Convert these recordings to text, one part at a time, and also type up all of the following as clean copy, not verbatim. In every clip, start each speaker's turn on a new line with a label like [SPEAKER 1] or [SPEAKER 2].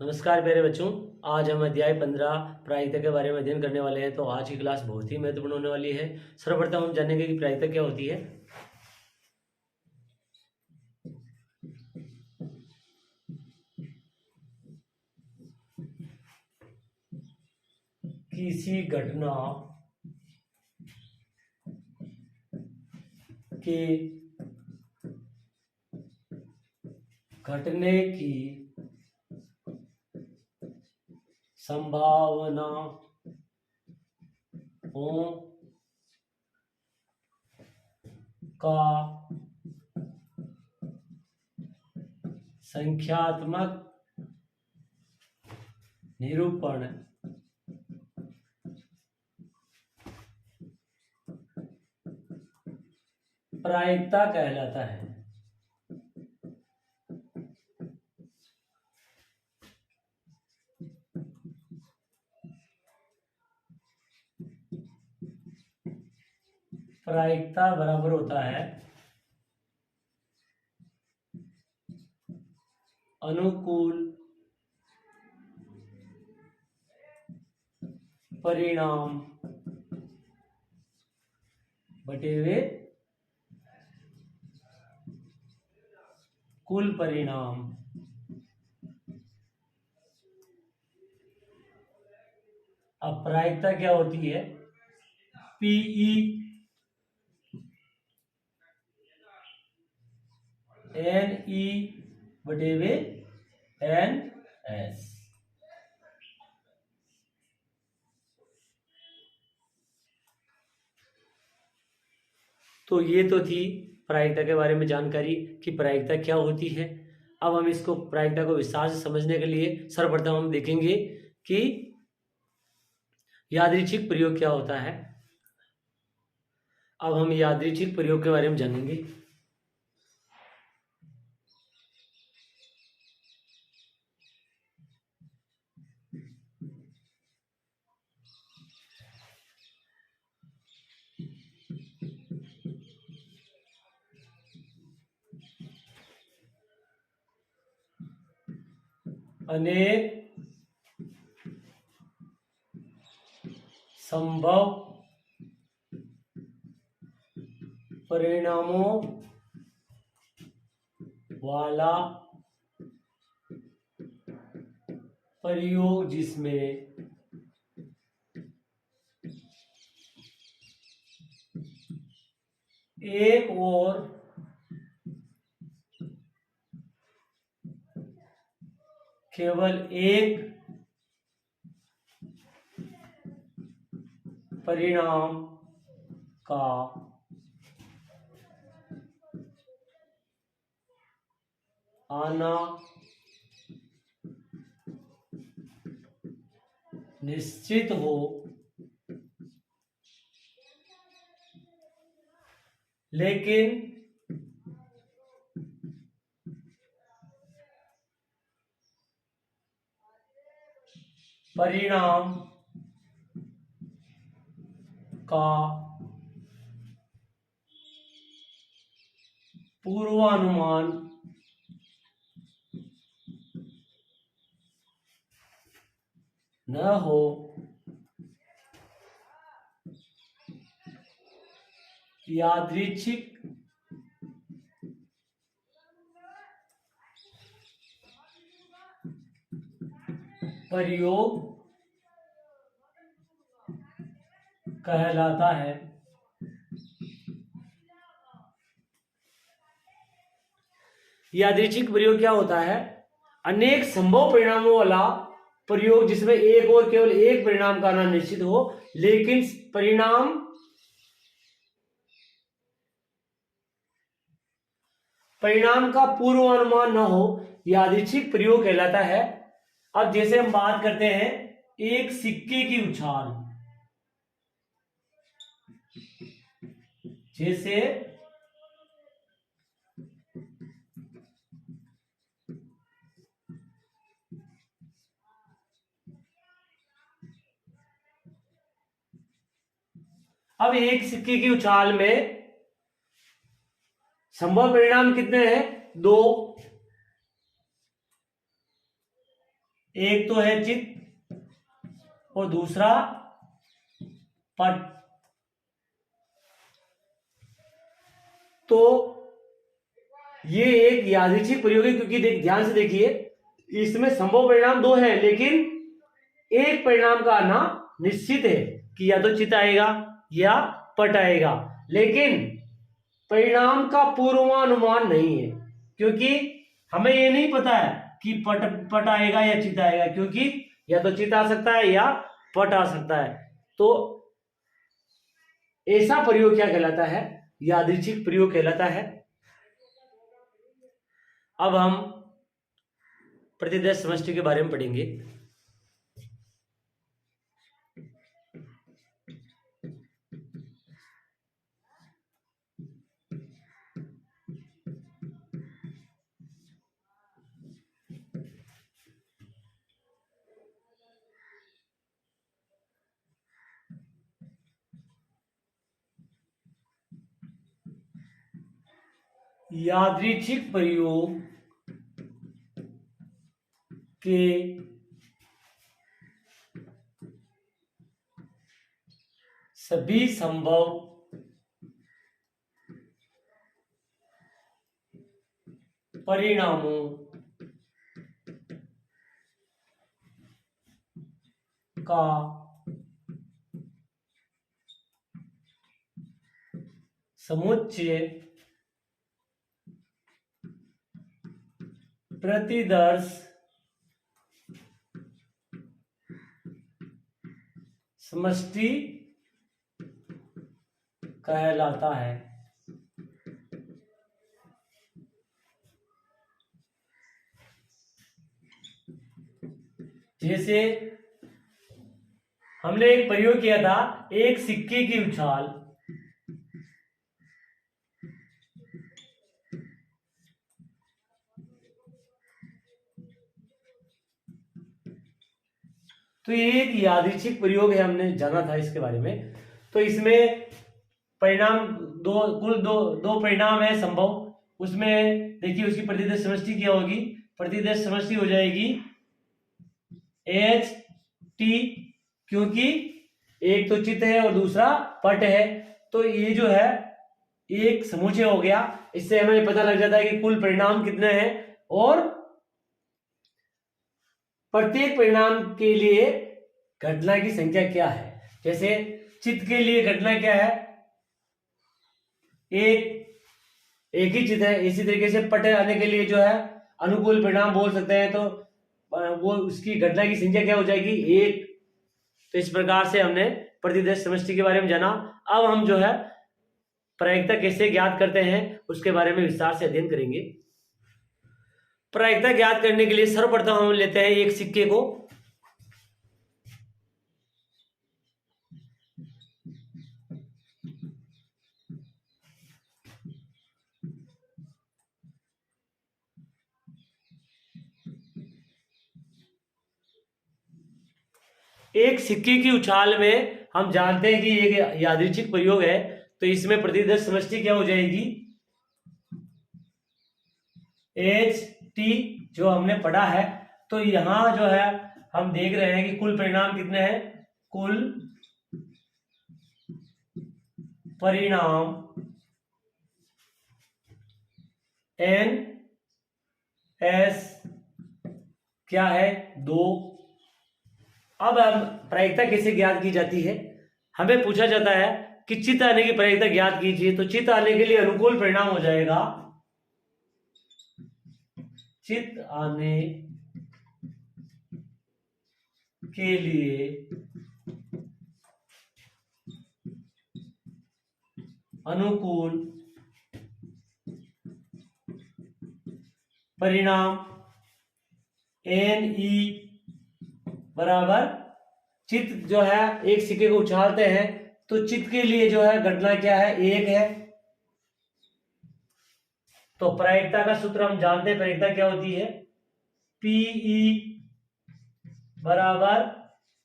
[SPEAKER 1] नमस्कार प्यारे बच्चों। आज हम अध्याय 15 प्रायिकता के बारे में अध्ययन करने वाले हैं। तो आज की क्लास बहुत ही महत्वपूर्ण होने वाली है। सर्वप्रथम हम जानेंगे कि प्रायिकता क्या होती है। किसी घटना के घटने की संभावना का संख्यात्मक निरूपण प्रायिकता कहलाता है। प्रायिकता बराबर होता है अनुकूल परिणाम बटे हुए कुल परिणाम। अब प्रायिकता क्या होती है? पीई एन ई बटे हुए एन एस। तो ये तो थी प्रायिकता के बारे में जानकारी कि प्रायिकता क्या होती है। अब हम इसको प्रायिकता को विस्तार से समझने के लिए सर्वप्रथम हम देखेंगे कि यादृच्छिक प्रयोग क्या होता है। अब हम यादृच्छिक प्रयोग के बारे में जानेंगे। अनेक संभव परिणामों वाला प्रयोग जिसमें एक और केवल एक परिणाम का आना निश्चित हो, लेकिन परिणाम का पूर्वानुमान न हो, यादृच्छिक प्रयोग कहलाता है। यादृच्छिक प्रयोग क्या होता है? अनेक संभव परिणामों वाला प्रयोग जिसमें एक और केवल एक परिणाम का आना निश्चित हो, लेकिन परिणाम का पूर्वानुमान न हो, यादृच्छिक प्रयोग कहलाता है। अब जैसे हम बात करते हैं एक सिक्के की उछाल, जैसे अब एक सिक्के की उछाल में संभव परिणाम कितने हैं? दो। एक तो है चित और दूसरा पट। तो ये एक यादृच्छिक प्रयोग है, क्योंकि ध्यान से देखिए, इसमें संभव परिणाम दो हैं, लेकिन एक परिणाम का आना निश्चित है कि या तो चित आएगा या पट आएगा, लेकिन परिणाम का पूर्वानुमान नहीं है, क्योंकि हमें ये नहीं पता है कि पट आएगा या चित आएगा, क्योंकि या तो चित आ सकता है या पट आ सकता है। तो ऐसा प्रयोग क्या कहलाता है? यादृच्छिक प्रयोग कहलाता है। अब हम प्रतिदेश समष्टि के बारे में पढ़ेंगे। यादृच्छिक प्रयोग के सभी संभव परिणामों का समुच्चय प्रतिदर्श समष्टि कहलाता है। जैसे हमने एक प्रयोग किया था, एक सिक्के की उछाल। तो ये एक यादृच्छिक प्रयोग है, हमने जाना था इसके बारे में। तो इसमें परिणाम कुल दो परिणाम है संभव। उसमें देखिए उसकी प्रतिदेश समष्टि क्या होगी? प्रतिदेश समष्टि हो जाएगी एच टी, क्योंकि एक तो चित है और दूसरा पट है। तो ये जो है एक समुच्चय हो गया। इससे हमें पता लग जाता है कि कुल परिणाम कितने हैं और प्रत्येक परिणाम के लिए घटना की संख्या क्या है। जैसे चित के लिए घटना क्या है? एक ही चित है। इसी तरीके से पट आने के लिए जो है अनुकूल परिणाम बोल सकते हैं, तो वो उसकी घटना की संख्या क्या हो जाएगी? एक। तो इस प्रकार से हमने प्रतिदेश समष्टि के बारे में जाना। अब हम जो है प्रायिकता कैसे ज्ञात करते हैं उसके बारे में विस्तार से अध्ययन करेंगे। प्रायिकता ज्ञात करने के लिए सर्वप्रथम हम लेते हैं एक सिक्के को। एक सिक्के की उछाल में हम जानते हैं कि ये यादृच्छिक प्रयोग है, तो इसमें प्रतिदेश समष्टि क्या हो जाएगी? एच टी, जो हमने पढ़ा है। तो यहां जो है हम देख रहे हैं कि कुल परिणाम कितने हैं? कुल परिणाम एन एस क्या है? 2। अब हम प्रायिकता कैसे ज्ञात की जाती है? हमें पूछा जाता है कि चित आने की प्रायिकता ज्ञात कीजिए। तो चित आने के लिए अनुकूल परिणाम हो जाएगा, चित आने के लिए अनुकूल परिणाम एन ई बराबर चित जो है एक सिक्के को उछालते हैं, तो चित के लिए जो है घटना क्या है? एक है। तो प्रायिकता का सूत्र हम जानते हैं, प्रायिकता क्या होती है? पीई बराबर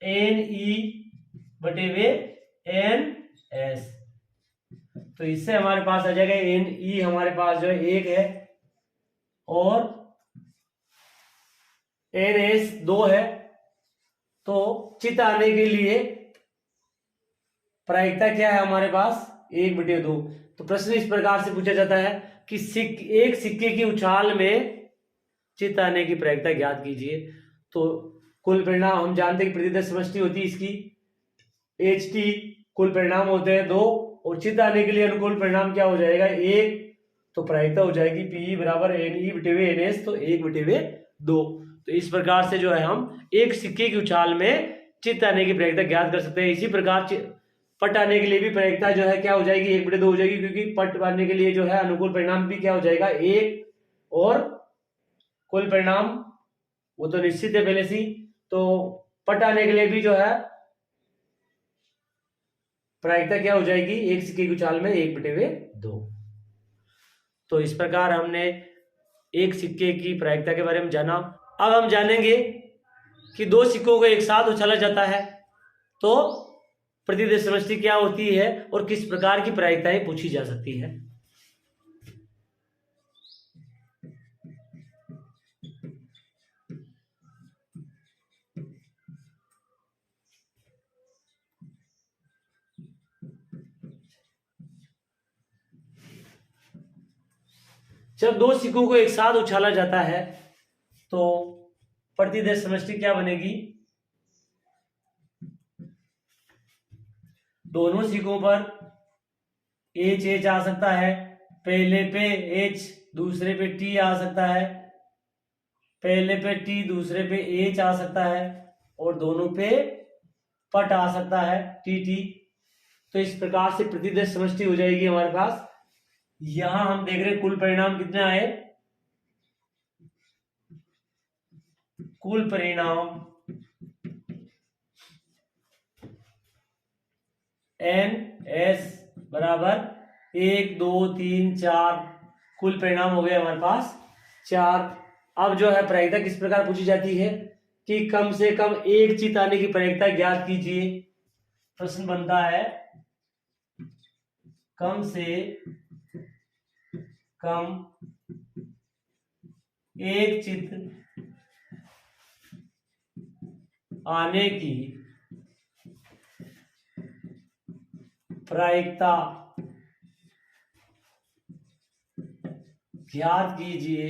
[SPEAKER 1] एन ई बटे वे एन एस। तो इससे हमारे पास आ जाएगा एन ई हमारे पास जो है एक है और NS 2 है, तो चित आने के लिए प्रायिकता क्या है हमारे पास 1/2। तो प्रश्न इस प्रकार से पूछा जाता है कि एक सिक्के की उछाल में चित आने की प्रायिकता ज्ञात कीजिए। तो कुल परिणाम हम जानते हैं कि प्रतिदर्श समष्टि होती है इसकी HT, कुल परिणाम होते हैं 2, और चित आने के लिए अनुकूल परिणाम क्या हो जाएगा 1, तो प्रायिकता हो जाएगी P बराबर NE/NS, तो 1/2। तो इस प्रकार से जो है हम एक सिक्के की उछाल में चित आने की प्रायिकता ज्ञात कर सकते हैं। इसी प्रकार पट आने के लिए भी प्रायिकता जो है क्या हो जाएगी 1/2 हो जाएगी, क्योंकि पट आने के लिए जो है अनुकूल परिणाम भी क्या हो जाएगा 1, और कुल परिणाम वो तो निश्चित है पहले से। तो पट आने के लिए भी जो है प्रायिकता क्या हो जाएगी एक सिक्के की उछाल में 1/2। तो इस प्रकार हमने एक सिक्के की प्रायिकता के बारे में जाना। अब हम जानेंगे कि दो सिक्कों को एक साथ उछाला जाता है तो प्रतिदर्श समष्टि क्या होती है और किस प्रकार की प्रायिकताएं पूछी जा सकती है। जब दो सिक्कों को एक साथ उछाला जाता है तो प्रतिदर्श समष्टि क्या बनेगी, दोनों सिक्कों पर H आ सकता है, पहले पे H दूसरे पे T आ सकता है, पहले पे T दूसरे पे H आ सकता है, और दोनों पे पट आ सकता है TT। तो इस प्रकार से प्रतिदर्श समष्टि हो जाएगी हमारे पास। यहां हम देख रहे हैं कुल परिणाम कितने आए, कुल परिणाम NS बराबर 1 2 3 4, कुल परिणाम हो गए हमारे पास 4। अब जो है प्रायिकता किस प्रकार पूछी जाती है कि कम से कम एक चित आने की प्रायिकता ज्ञात कीजिए। प्रश्न बनता है कम से कम एक चित आने की प्रायिकता ज्ञात कीजिए।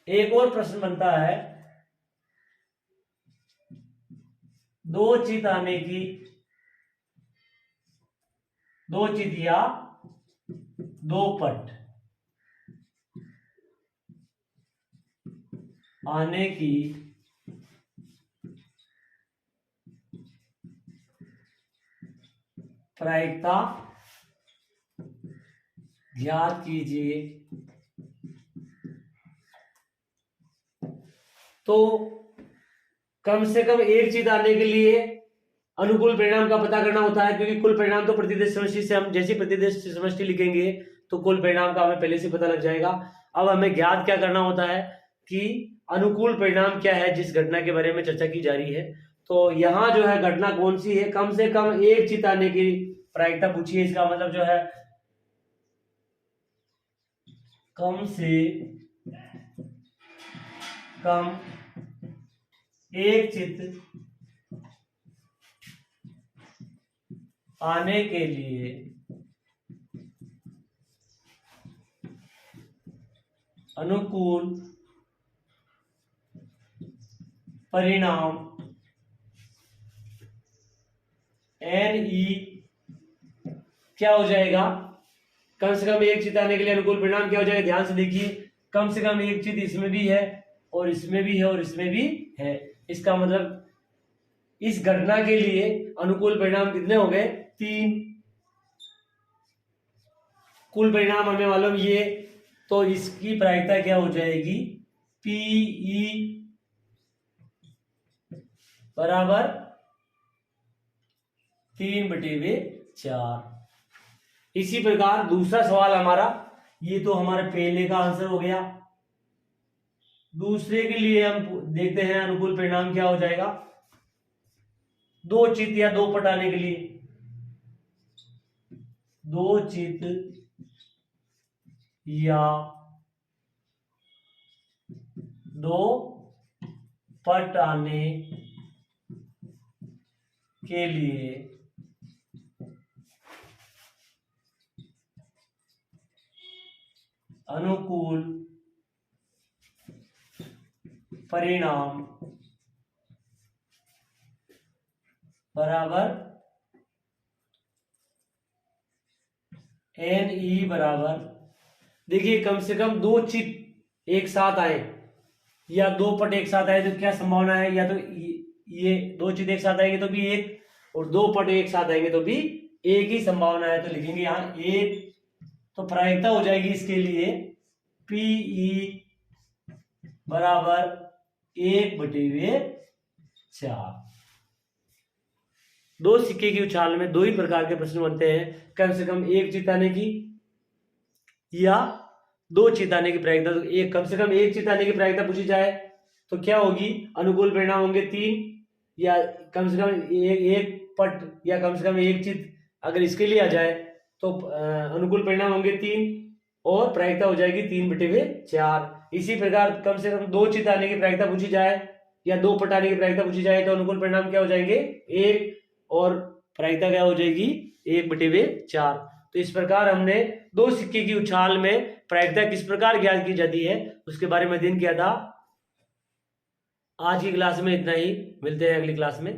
[SPEAKER 1] एक और प्रश्न बनता है दो चित या दो पट आने की प्रायिकता ज्ञात कीजिए। तो कम से कम एक चित आने के लिए अनुकूल परिणाम का पता करना होता है, क्योंकि कुल परिणाम तो प्रतिदर्श समष्टि से हम जैसे प्रतिदर्श समष्टि लिखेंगे तो कुल परिणाम का हमें पहले से पता लग जाएगा। अब हमें ज्ञात क्या करना होता है कि अनुकूल परिणाम क्या है जिस घटना के बारे में चर्चा की जा रही है। तो यहाँ जो है घटना कौन सी है, कम से कम एक चित आने की प्रायिकता पूछी है। इसका मतलब जो है कम से कम एक चित आने के लिए अनुकूल परिणाम NE क्या हो जाएगा, कम से कम एक चित आने के लिए अनुकूल परिणाम क्या हो जाएगा, ध्यान से देखिए कम से कम एक चित इसमें भी है और इसमें भी है और इसमें भी है। इसका मतलब इस घटना के लिए अनुकूल परिणाम कितने हो गए 3। कुल परिणाम हमें मालूम ये, तो इसकी प्रायिकता क्या हो जाएगी PE बराबर 3/4। इसी प्रकार दूसरा सवाल हमारा, ये तो हमारे पहले का आंसर हो गया। दूसरे के लिए हम देखते हैं अनुकूल परिणाम क्या हो जाएगा, दो चित या दो पट आने के लिए, दो चित या दो पट आने के लिए अनुकूल परिणाम बराबर NE बराबर, देखिए कम से कम दो चित एक साथ आए या दो पट एक साथ आए तो क्या संभावना है, या तो ये दो चित एक साथ आएंगे तो भी एक, और दो पट एक साथ आएंगे तो भी एक ही संभावना है। तो लिखेंगे यहाँ एक, तो प्रायिकता हो जाएगी इसके लिए PE बराबर 1/4। दो सिक्के की उछाल में दो ही प्रकार के प्रश्न बनते हैं, कम से कम एक चिताने की या दो चिताने की प्रायिकता। तो एक, कम से कम एक चिताने की प्रायिकता पूछी जाए तो क्या होगी, अनुकूल परिणाम होंगे 3, या कम से कम एक पट या कम से कम एक चित अगर इसके लिए आ जाए तो अनुकूल परिणाम होंगे 3 और प्रायिकता हो जाएगी 3/4। इसी प्रकार कम से कम दो चित आने की प्रायिकता पूछी जाए या दो पट आने की प्रायिकता पूछी जाए तो अनुकूल परिणाम क्या हो जाएंगे 1 और प्रायिकता क्या हो जाएगी 1/4। तो इस प्रकार हमने दो सिक्के की उछाल में प्रायिकता किस प्रकार ज्ञात की जाती है उसके बारे में अध्ययन किया था। आज की क्लास में इतना ही, मिलते हैं अगली क्लास में।